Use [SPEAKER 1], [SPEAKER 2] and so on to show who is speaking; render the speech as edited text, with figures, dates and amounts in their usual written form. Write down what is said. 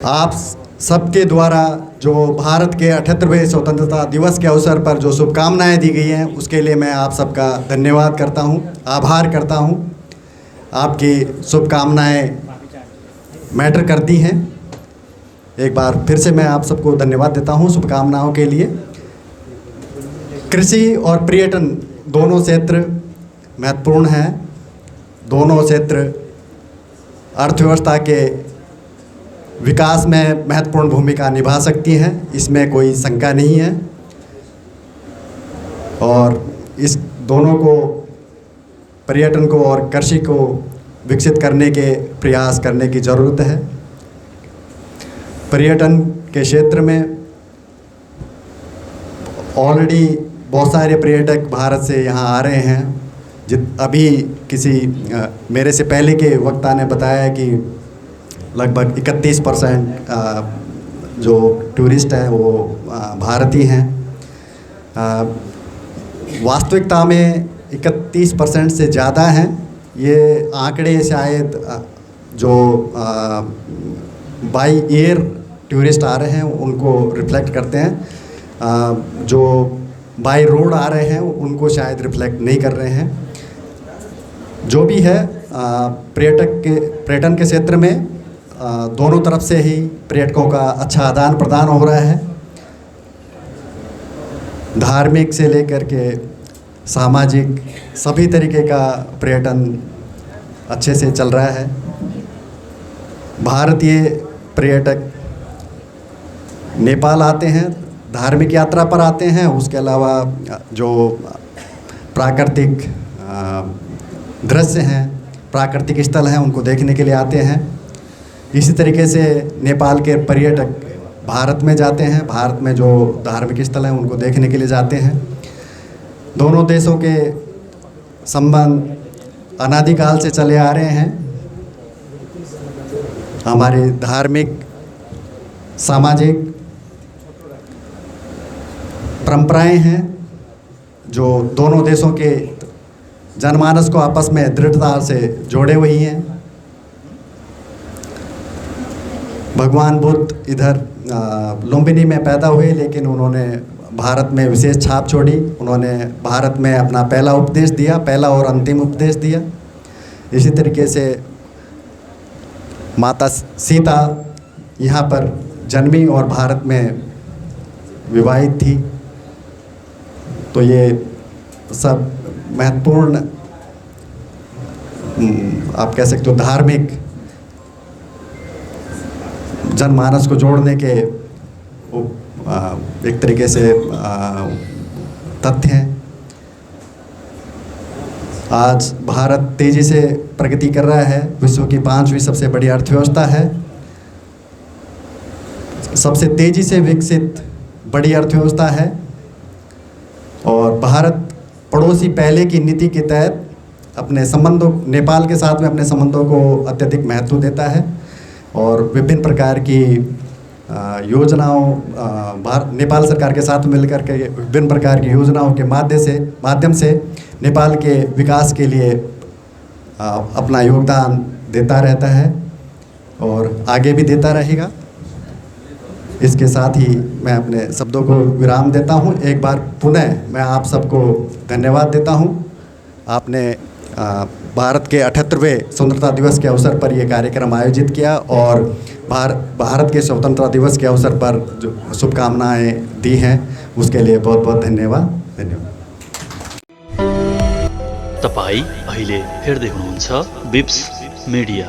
[SPEAKER 1] आप सबके द्वारा जो भारत के 78वें स्वतंत्रता दिवस के अवसर पर जो शुभकामनाएं दी गई हैं उसके लिए मैं आप सबका धन्यवाद करता हूं, आभार करता हूं। आपकी शुभकामनाएं मैटर करती हैं। एक बार फिर से मैं आप सबको धन्यवाद देता हूं शुभकामनाओं के लिए। कृषि और पर्यटन दोनों क्षेत्र महत्वपूर्ण हैं। दोनों क्षेत्र अर्थव्यवस्था के विकास में महत्वपूर्ण भूमिका निभा सकती हैं, इसमें कोई शंका नहीं है। और इस दोनों को, पर्यटन को और कृषि को विकसित करने के प्रयास करने की ज़रूरत है। पर्यटन के क्षेत्र में ऑलरेडी बहुत सारे पर्यटक भारत से यहाँ आ रहे हैं। अभी किसी मेरे से पहले के वक्ता ने बताया कि लगभग 31% जो टूरिस्ट हैं वो भारतीय हैं। वास्तविकता में 31% से ज़्यादा हैं। ये आंकड़े शायद जो बाई एयर टूरिस्ट आ रहे हैं उनको रिफ्लेक्ट करते हैं। जो बाई रोड आ रहे हैं उनको शायद रिफ्लेक्ट नहीं कर रहे हैं। जो भी है, पर्यटन के क्षेत्र में दोनों तरफ से ही पर्यटकों का अच्छा आदान प्रदान हो रहा है। धार्मिक से लेकर के सामाजिक सभी तरीके का पर्यटन अच्छे से चल रहा है। भारतीय पर्यटक नेपाल आते हैं, धार्मिक यात्रा पर आते हैं। उसके अलावा जो प्राकृतिक दृश्य हैं, प्राकृतिक स्थल हैं, उनको देखने के लिए आते हैं। इसी तरीके से नेपाल के पर्यटक भारत में जाते हैं, भारत में जो धार्मिक स्थल हैं उनको देखने के लिए जाते हैं। दोनों देशों के संबंध अनादिकाल से चले आ रहे हैं। हमारी धार्मिक, सामाजिक परंपराएं हैं जो दोनों देशों के जनमानस को आपस में दृढ़ता से जोड़े हुए हैं। भगवान बुद्ध इधर लुम्बिनी में पैदा हुए, लेकिन उन्होंने भारत में विशेष छाप छोड़ी। उन्होंने भारत में अपना पहला उपदेश दिया, पहला और अंतिम उपदेश दिया। इसी तरीके से माता सीता यहाँ पर जन्मी और भारत में विवाहित थी। तो ये सब महत्वपूर्ण, आप कह सकते हो, धार्मिक जनमानस को जोड़ने के एक तरीके से तथ्य हैं। आज भारत तेज़ी से प्रगति कर रहा है, विश्व की 5वीं सबसे बड़ी अर्थव्यवस्था है, सबसे तेज़ी से विकसित बड़ी अर्थव्यवस्था है। और भारत पड़ोसी पहले की नीति के तहत अपने संबंधों, नेपाल के साथ में अपने संबंधों को अत्यधिक महत्व देता है और विभिन्न प्रकार की योजनाओं, नेपाल सरकार के साथ मिलकर के विभिन्न प्रकार की योजनाओं के माध्यम से नेपाल के विकास के लिए अपना योगदान देता रहता है और आगे भी देता रहेगा। इसके साथ ही मैं अपने शब्दों को विराम देता हूं। एक बार पुनः मैं आप सबको धन्यवाद देता हूं। आपने भारत के 78वें स्वतंत्रता दिवस के अवसर पर यह कार्यक्रम आयोजित किया और भारत के स्वतंत्रता दिवस के अवसर पर जो शुभकामनाएं दी हैं उसके लिए बहुत बहुत धन्यवाद।
[SPEAKER 2] तपाई अहिले हेर्दै हुनुहुन्छ बिप्स मिडिया।